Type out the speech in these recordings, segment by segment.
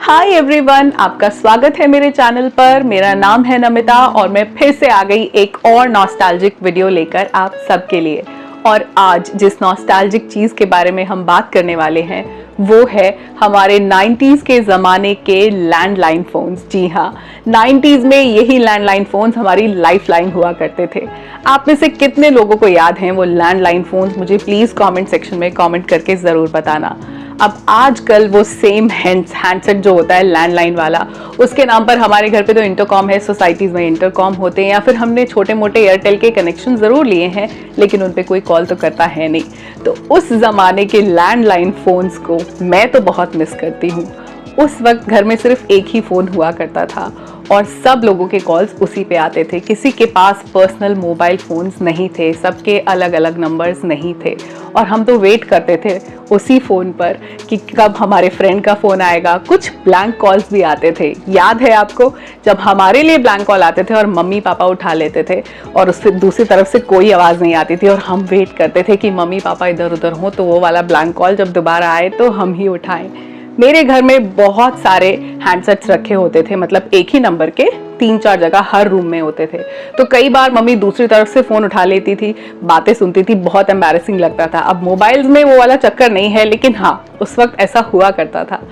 Hi everyone, आपका स्वागत है मेरे चैनल पर। मेरा नाम है नमिता और मैं फिर से आ गई एक और नॉस्टैल्जिक वीडियो लेकर आप सबके लिए। और आज जिस नॉस्टैल्जिक चीज़ के बारे में हम बात करने वाले हैं वो है हमारे 90s के ज़माने के लैंडलाइन फ़ोन्स। जी हाँ, 90s में यही लैंडलाइन फ़ोन्स हमारी लाइफलाइन हुआ करते थे। आप में से कितने लोगों को याद हैं वो लैंडलाइन फ़ोन्स? मुझे प्लीज़ कमेंट सेक्शन में कमेंट करके ज़रूर बताना। अब आजकल वो सेम हैंडसेट जो होता है लैंडलाइन वाला, उसके नाम पर हमारे घर पे तो इंटरकॉम है, सोसाइटीज़ में इंटरकॉम होते हैं, या फिर हमने छोटे मोटे एयरटेल के कनेक्शन ज़रूर लिए हैं लेकिन उन पे कोई कॉल तो करता है नहीं। तो उस ज़माने के लैंडलाइन फ़ोन्स को मैं तो बहुत मिस करती हूँ। उस वक्त घर में सिर्फ एक ही फ़ोन हुआ करता था और सब लोगों के कॉल्स उसी पे आते थे। किसी के पास पर्सनल मोबाइल फ़ोन्स नहीं थे, सबके अलग अलग नंबर्स नहीं थे और हम तो वेट करते थे उसी फ़ोन पर कि कब हमारे फ्रेंड का फ़ोन आएगा। कुछ ब्लैंक कॉल्स भी आते थे, याद है आपको? जब हमारे लिए ब्लैंक कॉल आते थे और मम्मी पापा उठा लेते थे और उससे दूसरी तरफ से कोई आवाज़ नहीं आती थी और हम वेट करते थे कि मम्मी पापा इधर उधर हों तो वो वाला ब्लैंक कॉल जब दोबारा आए तो हम ही उठाएं। मेरे घर में बहुत सारे हैंडसेट्स रखे होते थे, मतलब एक ही नंबर के 3-4 जगह हर रूम में होते थे। तो कई बार मम्मी दूसरी तरफ से फ़ोन उठा लेती थी, बातें सुनती थी, बहुत एम्बैरेसिंग लगता था। अब मोबाइल्स में वो वाला चक्कर नहीं है, लेकिन हाँ, उस वक्त ऐसा हुआ करता था।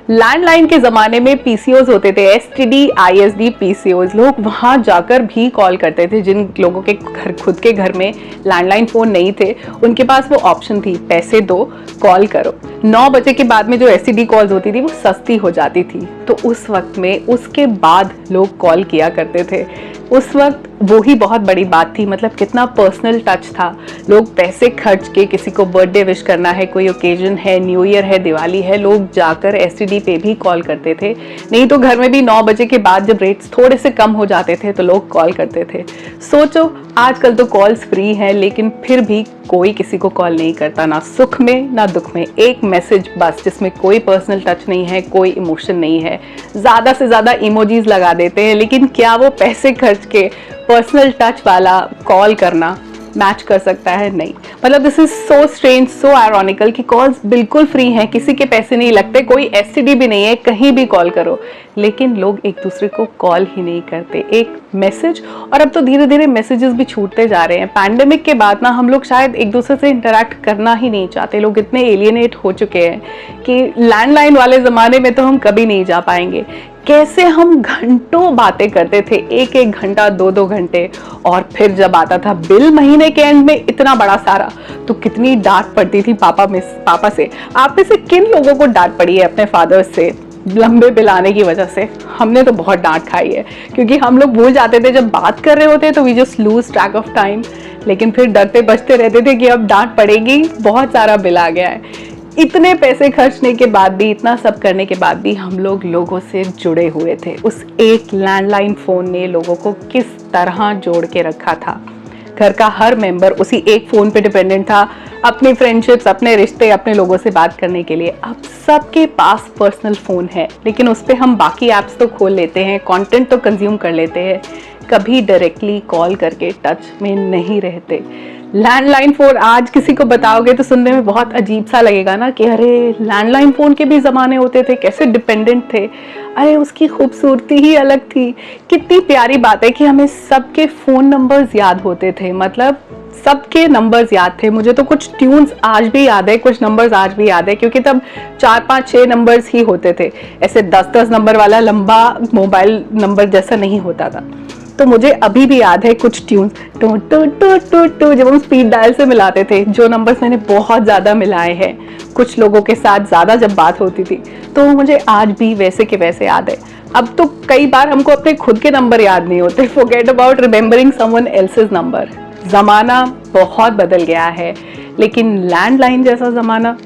लैंडलाइन के ज़माने में पीसीओज होते थे, एसटीडी आईएसडी पीसीओज। लोग वहाँ जाकर भी कॉल करते थे। जिन लोगों के घर खुद के घर में लैंडलाइन फ़ोन नहीं थे उनके पास वो ऑप्शन थी, पैसे दो कॉल करो। 9 बजे के बाद में जो एसटीडी कॉल्स होती थी वो सस्ती हो जाती थी, तो उस वक्त में उसके बाद लोग कॉल किया करते थे। उस वक्त वो ही बहुत बड़ी बात थी, मतलब कितना पर्सनल टच था। लोग पैसे खर्च के, किसी को बर्थडे विश करना है, कोई ओकेजन है, न्यू ईयर है, दिवाली है, लोग जाकर एसटीडी पे भी कॉल करते थे। नहीं तो घर में भी 9 बजे के बाद जब रेट्स थोड़े से कम हो जाते थे तो लोग कॉल करते थे। सोचो, आजकल तो कॉल्स फ्री हैं लेकिन फिर भी कोई किसी को कॉल नहीं करता, ना सुख में ना दुख में। एक मैसेज बस, जिसमें कोई पर्सनल टच नहीं है, कोई इमोशन नहीं है। ज़्यादा से ज़्यादा इमोजीज लगा देते हैं, लेकिन क्या वो पैसे खर्च के पर्सनल टच वाला कॉल करना मैच कर सकता है? नहीं। मतलब this is so strange, so ironical कि कॉल्स बिल्कुल फ्री हैं, किसी के पैसे नहीं लगते, कोई एसटीडी भी नहीं है, कहीं भी कॉल करो, लेकिन लोग एक दूसरे को कॉल ही नहीं करते। एक मैसेज, और अब तो धीरे धीरे मैसेजेस भी छूटते जा रहे हैं। पैंडेमिक के बाद ना हम लोग शायद एक दूसरे से इंटरेक्ट करना ही नहीं चाहते। लोग इतने एलियनेट हो चुके हैं कि लैंडलाइन वाले ज़माने में तो हम कभी नहीं जा पाएंगे। कैसे हम घंटों बातें करते थे, 1-1 घंटा, 2-2 घंटे, और फिर जब आता था बिल महीने के एंड में इतना बड़ा सारा, तो कितनी डांट पड़ती थी पापा से। आप में से किन लोगों को डांट पड़ी है अपने फादर से लंबे बिल आने की वजह से? हमने तो बहुत डांट खाई है, क्योंकि हम लोग भूल जाते थे जब बात कर रहे होते तो we just lose track of time, लेकिन फिर डरते बचते रहते थे कि अब डांट पड़ेगी, बहुत सारा बिल आ गया है। इतने पैसे खर्चने के बाद भी, इतना सब करने के बाद भी हम लोग लोगों से जुड़े हुए थे। उस एक लैंडलाइन फ़ोन ने लोगों को किस तरह जोड़ के रखा था। घर का हर मेंबर उसी एक फ़ोन पे डिपेंडेंट था, अपनी फ्रेंडशिप्स, अपने रिश्ते, अपने लोगों से बात करने के लिए। अब सबके पास पर्सनल फ़ोन है, लेकिन उस पर हम बाकी ऐप्स तो खोल लेते हैं, कंटेंट तो कंज्यूम कर लेते हैं, कभी डायरेक्टली कॉल करके टच में नहीं रहते। लैंडलाइन फ़ोन आज किसी को बताओगे तो सुनने में बहुत अजीब सा लगेगा ना, कि अरे लैंडलाइन फ़ोन के भी ज़माने होते थे, कैसे डिपेंडेंट थे। अरे उसकी खूबसूरती ही अलग थी। कितनी प्यारी बात है कि हमें सबके फ़ोन नंबर्स याद होते थे, मतलब सबके नंबर्स याद थे। मुझे तो कुछ ट्यून्स आज भी याद है, कुछ नंबर्स आज भी याद है, क्योंकि तब 4-5-6 नंबर्स ही होते थे, ऐसे 10-10 नंबर वाला लंबा मोबाइल नंबर जैसा नहीं होता था। तो मुझे अभी भी याद है कुछ ट्यून्स, टू टू टू टू टू, जब हम स्पीड डायल से मिलाते थे, जो नंबर्स मैंने बहुत ज़्यादा मिलाए हैं कुछ लोगों के साथ, ज़्यादा जब बात होती थी, तो मुझे आज भी वैसे के वैसे याद है। अब तो कई बार हमको अपने खुद के नंबर याद नहीं होते, forget about remembering someone else's number. ज़माना बहुत बदल गया है, लेकिन लैंडलाइन जैसा ज़माना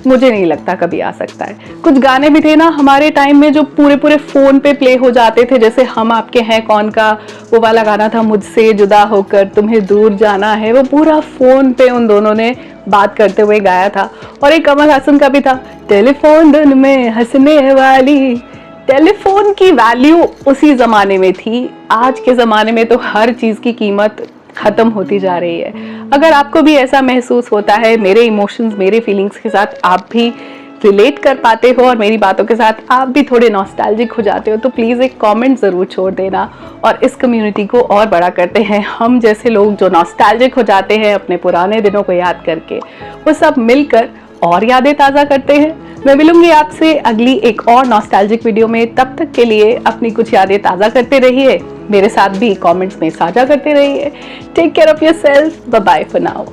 मुझे नहीं लगता कभी आ सकता है। कुछ गाने भी थे ना हमारे टाइम में जो पूरे पूरे फ़ोन पे प्ले हो जाते थे, जैसे हम आपके हैं कौन का वो वाला गाना था, मुझसे जुदा होकर तुम्हें दूर जाना है, वो पूरा फ़ोन पे उन दोनों ने बात करते हुए गाया था। और एक कमल हासन का भी था, टेलीफोन धुन में हंसने वाली। टेलीफोन की वैल्यू उसी ज़माने में थी, आज के ज़माने में तो हर चीज़ की कीमत खत्म होती जा रही है। अगर आपको भी ऐसा महसूस होता है, मेरे इमोशंस, मेरे फीलिंग्स के साथ आप भी रिलेट कर पाते हो और मेरी बातों के साथ आप भी थोड़े नॉस्टैल्जिक हो जाते हो तो प्लीज़ एक कमेंट ज़रूर छोड़ देना और इस कम्युनिटी को और बड़ा करते हैं। हम जैसे लोग जो नॉस्टैल्जिक हो जाते हैं अपने पुराने दिनों को याद करके, वो सब मिलकर और यादें ताज़ा करते हैं। मैं मिलूंगी आपसे अगली एक और नॉस्टैल्जिक वीडियो में। तब तक के लिए अपनी कुछ यादें ताज़ा करते रहिए, मेरे साथ भी कमेंट्स में साझा करते रहिए। Take care of yourself, bye bye for now.